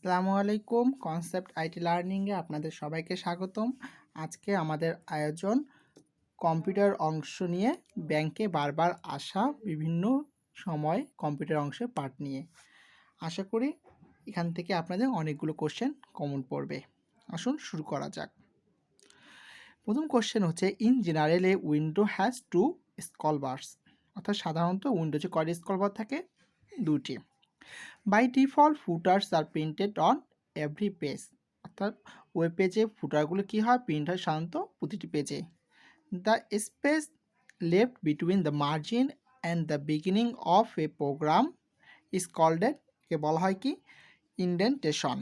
আসসালামু আলাইকুম। Concept IT লার্নিংয়ে আপনাদের সবাইকে স্বাগতম। আজকে আমাদের আয়োজন কম্পিউটার অংশ নিয়ে, ব্যাংকে বারবার আসা বিভিন্ন সময় কম্পিউটার অংশের পার্ট নিয়ে। আশা করি এখান থেকে আপনাদের অনেকগুলো কোশ্চেন কমন পড়বে। আসুন শুরু করা যাক। প্রথম কোশ্চেন হচ্ছে, in general a window has two scroll bars. অর্থাৎ সাধারণত উইন্ডোজে কয়টি স্ক্রল বার থাকে? দুটি। By default footers are printed on every page. অর্থাৎ ওয়েব পেজে ফুটারগুলো কী হয়? প্রিন্ট হয় সাধারণত প্রতিটি পেজে। The space left between the margin and the beginning of a program is called, কে বলা হয় কি? Indentation.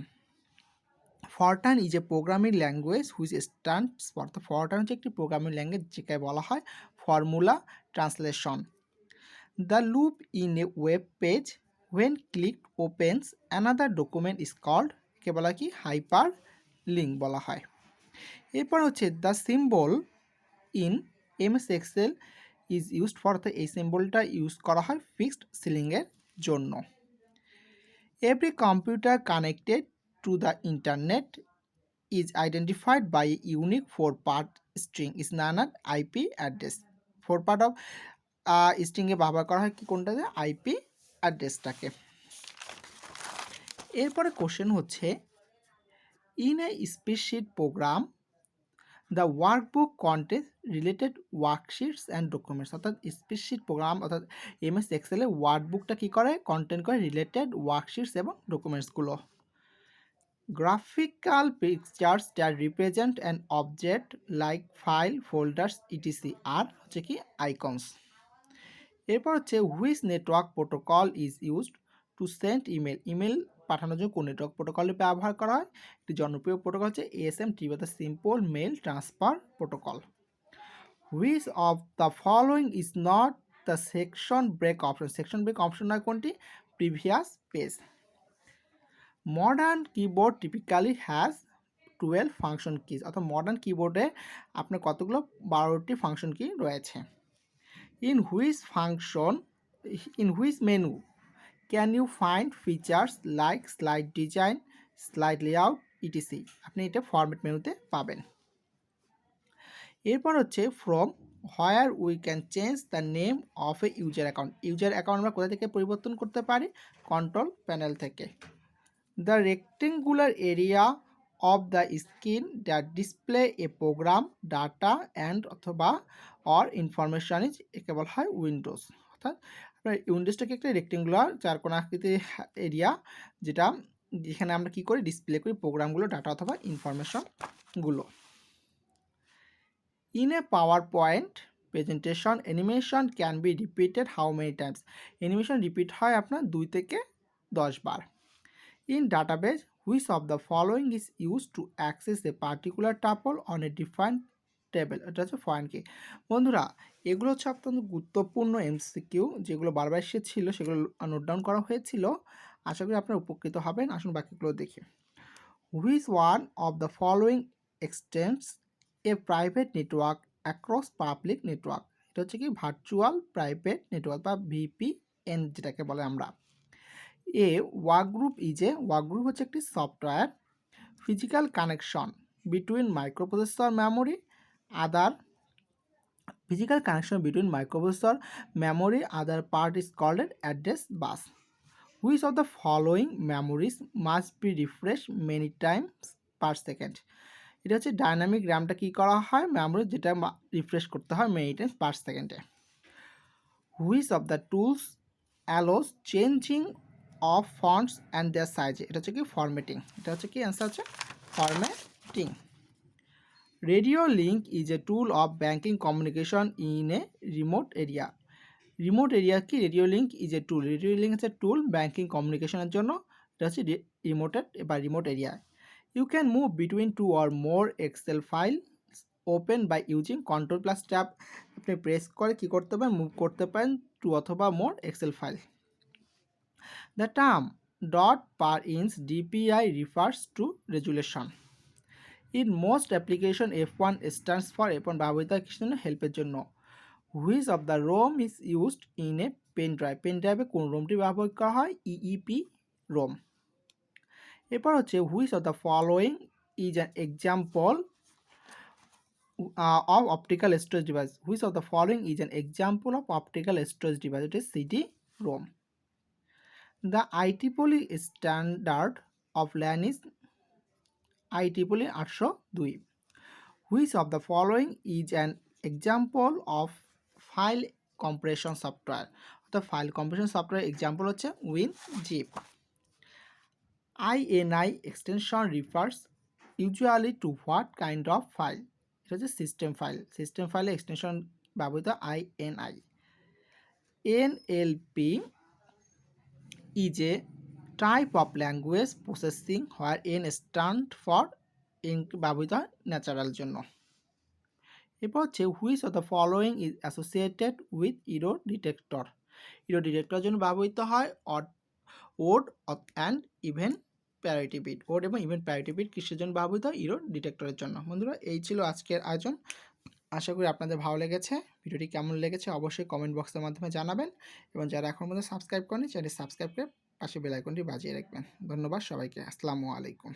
Fortran is a programming language which stands for, তো ফরটান হচ্ছে একটি প্রোগ্রামিং ল্যাঙ্গুয়েজ যেটাকে বলা হয় formula translation. The loop in a web page when clicked opens another document is called, কে বলা কি? হাইপার লিঙ্ক বলা হয়। এরপর হচ্ছে the symbol in MS Excel is used for, এই সিম্বলটা ইউজ করা হয় ফিক্সড সিলিংয়ের জন্য। Every computer connected to the internet is identified by unique 4-part string is known at IP address. 4 part of স্ট্রিংয়ে ব্যবহার করা হয় কি কোনটাতে? আইপি অ্যাড্রেসটাকে। এরপরে কোশ্চেন হচ্ছে, in a spreadsheet program the workbook contains related worksheets and documents. অর্থাৎ স্প্রেডশিট প্রোগ্রাম অর্থাৎ এমএস এক্সেলে ওয়ার্কবুকটা কী করে? কন্টেন্ট করে রিলেটেড ওয়ার্কশিটস এবং ডকুমেন্টসগুলো। Graphical pictures that represent an object like file, folders etc are হচ্ছে কি আইকনস। এরপর হচ্ছে, which network protocol is used to send email. Email পাঠানোর জন্য কোন নেটওয়ার্ক প্রোটোকলে ব্যবহার করা হয়? একটি জনপ্রিয় প্রোটোকল হচ্ছে ASMTP, অর্থাৎ simple mail transfer protocol. Which of the following is not the section break option. Section break option নয় কোনটি? Previous page. Modern keyboard typically has 12 function keys. অর্থাৎ মডার্ন কিবোর্ডে আপনার কতগুলো? 12টি ফাংশন কি রয়েছে। In which menu can you find features like slide design, slide layout, etc. আপনি এটা ফরম্যাট মেনুতে পাবেন। এরপর হচ্ছে, from where we can change the name of a user account. User account আমরা কোথা থেকে পরিবর্তন করতে পারি? কন্ট্রোল প্যানেল থেকে। The rectangular area of the screen that display a program data and অথবা অর ইনফরমেশন ইজ, একে বলা হয় উইন্ডোজ। অর্থাৎ আপনার উইন্ডোজটাকে একটা রেক্টেঙ্গুলার চারকোনা আকৃতির এরিয়া, যেখানে আমরা কী করি? ডিসপ্লে করি প্রোগ্রামগুলো, ডাটা অথবা ইনফরমেশনগুলো। In a power point presentation animation can be repeated how many Times. Animation repeat হয় আপনার 2 থেকে 10 বার। In database, which of the following is used to access a particular tuple on a defined table? এটা হচ্ছে ফয়েন কি। বন্ধুরা, এগুলো হচ্ছে অত্যন্ত গুরুত্বপূর্ণ এমসিকিউ, যেগুলো বারবার এসেছিল, সেগুলো নোট ডাউন করা হয়েছিল। আশা করি আপনারা উপকৃত হবেন। আসুন বাকিগুলো দেখি। Which one of the following extends a private network across public network? এটা হচ্ছে কি ভার্চুয়াল প্রাইভেট নেটওয়ার্ক বা VPN যেটাকে বলে আমরা। এ ওয়ার্কগ্রুপ ওয়ার্কগ্রুপ হচ্ছে একটি software physical connection between microprocessor memory other part is called address bus. Which of the following memories must be refresh many times per second. এটা হচ্ছে ডাইনামিক র্যামটা কী করা হয়? মেমোরি, যেটা রিফ্রেশ করতে হয় মেনি টাইমস পার সেকেন্ডে। Which of the tools allows changing of fonts and their size. এটা হচ্ছে কি ফরম্যাটিং। এটা হচ্ছে কি অ্যান্সার হচ্ছে formatting. Radio link is a tool of banking communication in a remote area. Remote area কি? Radio link is a tool. Radio link হচ্ছে tool banking কমিউনিকেশনের জন্য। এটা হচ্ছে remote area. You can move between 2 or more Excel file open by using control plus tab. আপনি press করে কী করতে পারেন? মুভ করতে পারেন 2 অথবা more Excel file. The term dot per inch DPI refers to resolution. In most application F1 stands for F1 ব্যবহৃত হয় কিসের জন্য? হেল্পের জন্য। Which of the ROM is used in a pen drive? Pen ড্রাইভে কোন রোমটি ব্যবহার করা হয়? EEP ROM. এরপর হচ্ছে which of the following is an example of optical storage device. Which of the following is an example of optical storage device? It is CD-ROM. The IEEE standard of LAN is IEEE 802. Which of the following is an example of file compression software? The file compression software example হচ্ছে WinZip. INI extension refers usually to what kind of file? এটা হচ্ছে system file. System ফাইলে extension ব্যবহৃত INI. NLP is a type of language processing where N stand for ব্যবহৃত natural জন্য। এরপর হচ্ছে which of the following is associated with error detector. Error ডিটেক্টরের জন্য ব্যবহৃত হয় odd and even parity bit. Odd এবং ইভেন প্যারিটি বিট কিসের জন্য ব্যবহৃত হয়? ইরো ডিটেক্টরের জন্য। বন্ধুরা, এই ছিল আজকের আয়োজন। আশা করি আপনাদের ভালো লেগেছে। ভিডিওটি কেমন লেগেছে অবশ্যই কমেন্ট বক্সের মাধ্যমে জানাবেন, এবং যারা এখন পর্যন্ত সাবস্ক্রাইব করেনি চ্যানেলটি সাবস্ক্রাইব করে পাশে বেল আইকনটি বাজিয়ে রাখবেন। ধন্যবাদ সবাইকে। আসসালামু আলাইকুম।